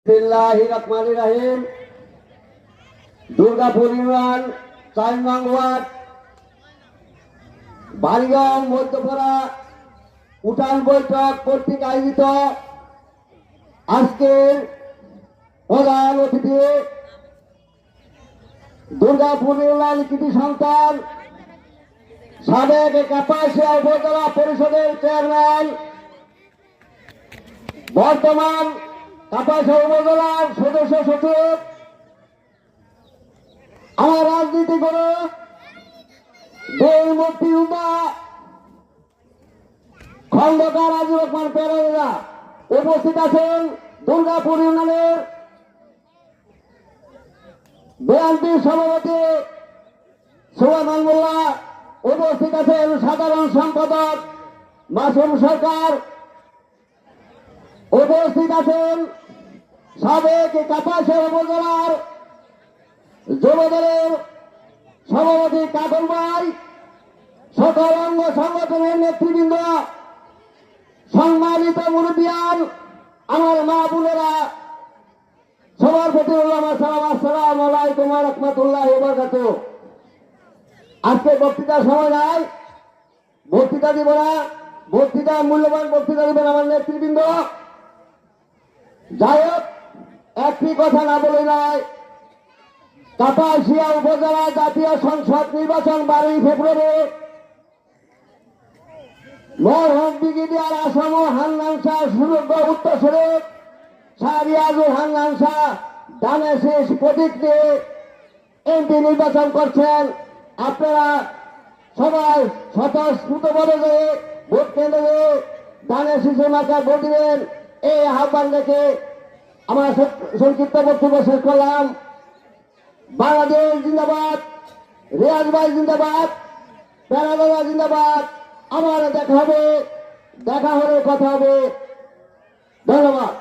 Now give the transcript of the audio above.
বিসমিল্লাহির দুর্গাপুর ইউনিয়ন ৪ নং ওয়ার্ড বালিগঞ্জ মধ্যপাড়া উঠান বৈঠক কর্তৃক আয়োজিত আজকের প্রধান অতিথি দুর্গাপুর ইউনিয়ন কৃতি সন্তান সাবেক কাপাসিয়া উপজেলা পরিষদের চেয়ারম্যান, বর্তমান কাপাসিয়া উপজেলার সদস্য সচিব, আমার রাজনীতি করে দুই মুক্তিযোদ্ধা খন্দকার আজিজুর রহমান পেরেরা উপস্থিত আছেন। দুর্গাপুর ইউনিয়নের বিএনপি সভাপতি সুলেমান মোল্লা উপস্থিত আছেন। সাধারণ সম্পাদক মাসুম সরকার উপস্থিত আছেন। সাবেক কাপাসিয়া উপজেলার যুবদলের সভাপতি কাকন ভাই, সকল অঙ্গ সংগঠনের নেতৃবৃন্দ, সম্মানিত মুরব্বিয়ান, আমার মা বোনেরা, সবার প্রতি আসসালামু আলাইকুম ওয়া রাহমাতুল্লাহি ওয়া বারাকাতুহু। আজকে বক্তৃতার সময় নাই, বক্তৃতা দিব না, বক্তৃতা মূল্যবান বক্তৃতা দিবেন আমার নেতৃবৃন্দ। যাই হোক, একটি কথা না বলে নাই, কাপাসিয়া উপজেলা জাতীয় সংসদ নির্বাচন 12 ফেব্রুয়ারি মরহম ব্রিগেডিয়ার আসাম হান্নান শাহ সুযোগ্য উত্তরসূরি শাহরিয়াজুল হান্নান শাহ ডানে শেষ প্রতীক দিয়ে এমপি নির্বাচন করছেন। আপনারা সবাই স্বতঃস্ফূর্তভাবে যে ভোট কেন্দ্রে ডানে শেষের মাথায় ভোট দিবেন, এই আহ্বান রেখে আমার সংক্ষিপ্ত বক্তব্য শেষ করলাম। বাংলাদেশ জিন্দাবাদ, রিয়াজ ভাই জিন্দাবাদ, প্যারাদাদা জিন্দাবাদ। আমার দেখা হবে, দেখা হলে কথা হবে। ধন্যবাদ।